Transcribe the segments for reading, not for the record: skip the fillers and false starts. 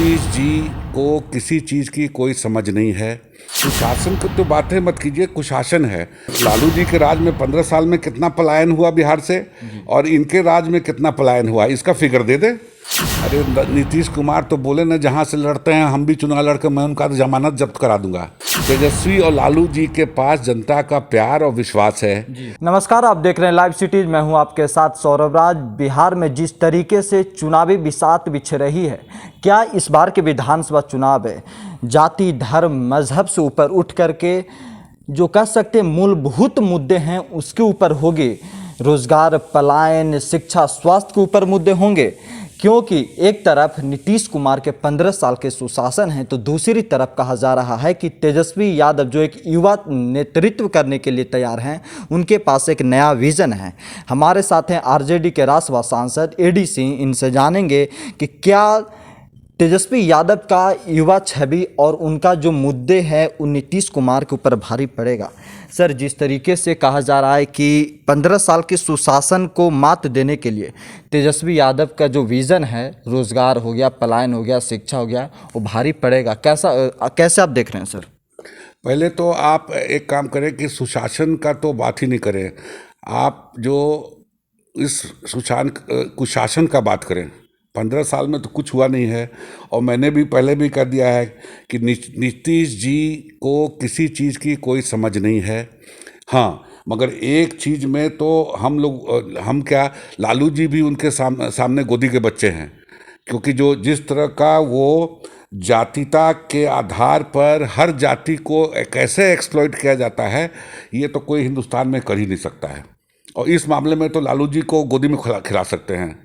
नीतीश जी को किसी चीज़ की कोई समझ नहीं है। कुशासन की तो बातें मत कीजिए, कुशासन है। लालू जी के राज में 15 साल में कितना पलायन हुआ बिहार से और इनके राज में कितना पलायन हुआ, इसका फिगर दे दे। अरे नीतीश कुमार तो बोले ना, जहाँ से लड़ते हैं हम भी चुनाव लड़कर मैं उनका तो जमानत जब्त करा दूंगा। तेजस्वी और लालू जी के पास जनता का प्यार और विश्वास है। नमस्कार, आप देख रहे हैं लाइव सिटीज। मैं हूं आपके साथ सौरभ राज। बिहार में जिस तरीके से चुनावी बिसात बिछ रही है, क्या इस बार के विधानसभा चुनाव है जाति धर्म मजहब से ऊपर उठ करके जो कह सकते हैं मूलभूत मुद्दे हैं उसके ऊपर होगी? रोजगार, पलायन, शिक्षा, स्वास्थ्य के ऊपर मुद्दे होंगे, क्योंकि एक तरफ नीतीश कुमार के 15 साल के सुशासन हैं तो दूसरी तरफ कहा जा रहा है कि तेजस्वी यादव जो एक युवा नेतृत्व करने के लिए तैयार हैं, उनके पास एक नया विज़न है। हमारे साथ हैं आरजेडी के राज्यसभा सांसद एडी सिंह। इनसे जानेंगे कि क्या तेजस्वी यादव का युवा छवि और उनका जो मुद्दे हैं वो नीतीश कुमार के ऊपर भारी पड़ेगा। सर, जिस तरीके से कहा जा रहा है कि 15 साल के सुशासन को मात देने के लिए तेजस्वी यादव का जो विज़न है, रोजगार हो गया, पलायन हो गया, शिक्षा हो गया, वो भारी पड़ेगा। कैसे आप देख रहे हैं सर? पहले तो आप एक काम करें कि सुशासन का तो बात ही नहीं करें, आप जो इस कुशासन का बात करें। 15 साल में तो कुछ हुआ नहीं है और मैंने भी पहले भी कर दिया है कि नीतीश जी को किसी चीज़ की कोई समझ नहीं है। हाँ, मगर एक चीज़ में तो हम क्या, लालू जी भी उनके सामने गोदी के बच्चे हैं, क्योंकि जो जिस तरह का वो जातिता के आधार पर हर जाति को कैसे एक्सप्लॉइट किया जाता है, ये तो कोई हिंदुस्तान में कर ही नहीं सकता है। और इस मामले में तो लालू जी को गोदी में खिला सकते हैं।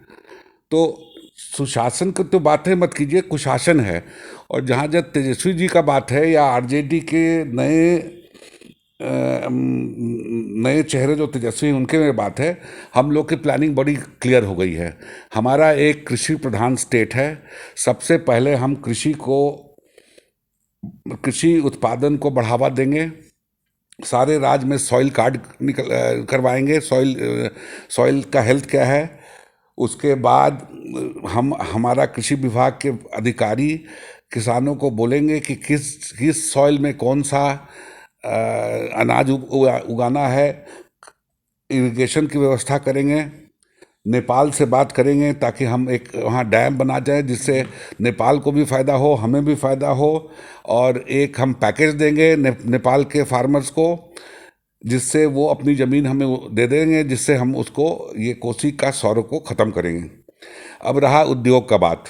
तो सुशासन की तो बातें मत कीजिए, कुशासन है। और जहाँ जब तेजस्वी जी का बात है या आरजेडी के नए चेहरे जो तेजस्वी, उनके में बात है, हम लोग की प्लानिंग बड़ी क्लियर हो गई है। हमारा एक कृषि प्रधान स्टेट है। सबसे पहले हम कृषि उत्पादन को बढ़ावा देंगे। सारे राज्य में सॉइल कार्ड करवाएंगे। सॉइल का हेल्थ क्या है, उसके बाद हमारा कृषि विभाग के अधिकारी किसानों को बोलेंगे कि किस सॉइल में कौन सा अनाज उगाना है। इरिगेशन की व्यवस्था करेंगे। नेपाल से बात करेंगे ताकि हम एक वहाँ डैम बना जाए, जिससे नेपाल को भी फ़ायदा हो, हमें भी फ़ायदा हो। और एक हम पैकेज देंगे नेपाल के फार्मर्स को, जिससे वो अपनी ज़मीन हमें दे देंगे, जिससे हम उसको ये कोसी का सौर को ख़त्म करेंगे। अब रहा उद्योग का बात।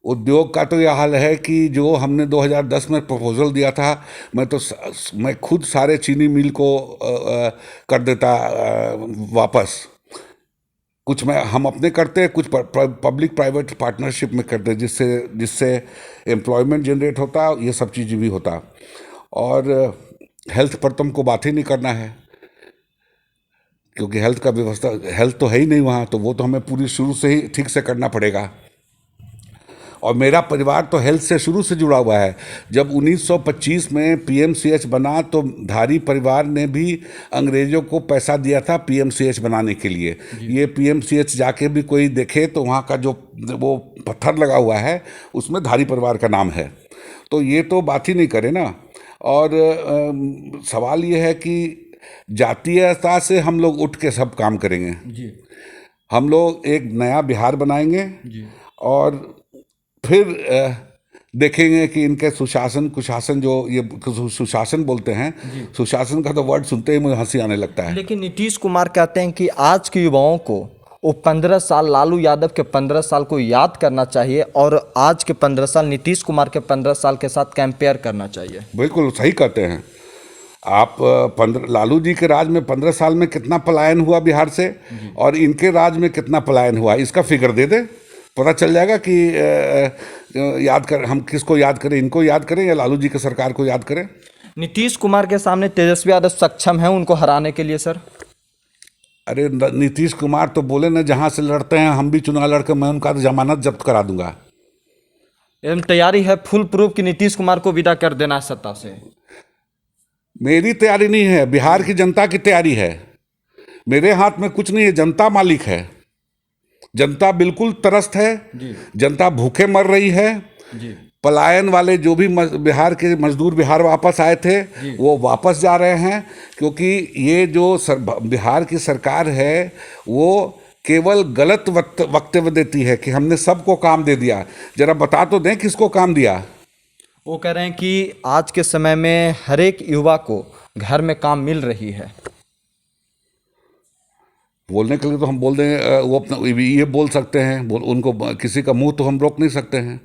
उद्योग का तो यह हाल है कि जो हमने 2010 में प्रपोजल दिया था, मैं खुद सारे चीनी मिल को कर देता वापस। कुछ हम अपने करते, कुछ पब्लिक प्राइवेट पार्टनरशिप में करते, जिससे एम्प्लॉयमेंट जनरेट होता, ये सब चीज़ भी होता। और हेल्थ पर तो हमको बात ही नहीं करना है, क्योंकि हेल्थ तो है ही नहीं वहाँ, तो वो तो हमें पूरी शुरू से ही ठीक से करना पड़ेगा। और मेरा परिवार तो हेल्थ से शुरू से जुड़ा हुआ है। जब 1925 में पीएमसीएच बना तो धारी परिवार ने भी अंग्रेज़ों को पैसा दिया था पीएमसीएच बनाने के लिए। ये पीएमसीएच जाके भी कोई देखे तो वहाँ का जो वो पत्थर लगा हुआ है, उसमें धारी परिवार का नाम है। तो ये तो बात ही नहीं करे ना। और सवाल ये है कि जातीयता से हम लोग उठ के सब काम करेंगे जी। हम लोग एक नया बिहार बनाएंगे जी। और फिर देखेंगे कि इनके कुशासन जो ये सुशासन बोलते हैं, सुशासन का तो वर्ड सुनते ही मुझे हंसी आने लगता है। लेकिन नीतीश कुमार कहते हैं कि आज के युवाओं को वो 15 साल लालू यादव के 15 साल को याद करना चाहिए और आज के 15 साल नीतीश कुमार के 15 साल के साथ कंपेयर करना चाहिए। बिल्कुल सही कहते हैं आप। लालू जी के राज में 15 साल में कितना पलायन हुआ बिहार से और इनके राज में कितना पलायन हुआ, इसका फिगर दे दे, पता चल जाएगा कि हम किसको याद करें, इनको याद करें या लालू जी की सरकार को याद करें। नीतीश कुमार के सामने तेजस्वी यादव सक्षम है उनको हराने के लिए सर? अरे नीतीश कुमार तो बोले ना, जहाँ से लड़ते हैं हम भी चुनाव लड़कर मैं उनका तो जमानत जब्त करा दूंगा। एवं तैयारी है फुल प्रूफ कि नीतीश कुमार को विदा कर देना है सत्ता से? मेरी तैयारी नहीं है, बिहार की जनता की तैयारी है। मेरे हाथ में कुछ नहीं है, जनता मालिक है। जनता बिल्कुल त्रस्त है, जनता भूखे मर रही है। जी पलायन वाले जो भी बिहार के मजदूर बिहार वापस आए थे वो वापस जा रहे हैं, क्योंकि ये जो बिहार की सरकार है वो केवल गलत वक्तव्य देती है कि हमने सबको काम दे दिया। जरा बता तो दें किसको काम दिया। वो कह रहे हैं कि आज के समय में हर एक युवा को घर में काम मिल रही है। बोलने के लिए तो हम बोल देंगे, वो अपना ये बोल सकते हैं, उनको किसी का मुंह तो हम रोक नहीं सकते हैं।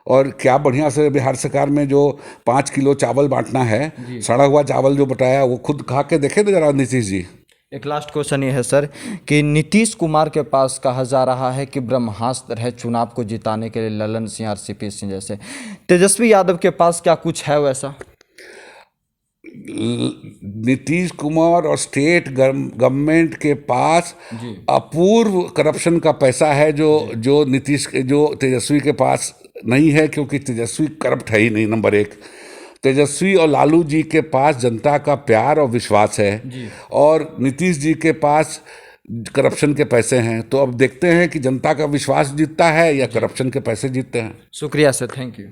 और क्या बढ़िया से बिहार सरकार में जो 5 किलो चावल बांटना है, सड़ा हुआ चावल जो बटाया वो खुद खा के देखे ना जरा नीतीश जी। एक लास्ट क्वेश्चन ये है सर कि नीतीश कुमार के पास कहा जा रहा है कि ब्रह्मास्त्र है चुनाव को जिताने के लिए, ललन सिंह, आरसीपी सिंह जैसे। तेजस्वी यादव के पास क्या कुछ है वैसा? नीतीश कुमार और स्टेट गवर्नमेंट के पास अपूर्व करप्शन का पैसा है जो तेजस्वी के पास नहीं है, क्योंकि तेजस्वी करप्ट है ही नहीं। नंबर एक, तेजस्वी और लालू जी के पास जनता का प्यार और विश्वास है, और नीतीश जी के पास करप्शन के पैसे हैं। तो अब देखते हैं कि जनता का विश्वास जीतता है या करप्शन के पैसे जीतते हैं। शुक्रिया सर, थैंक यू।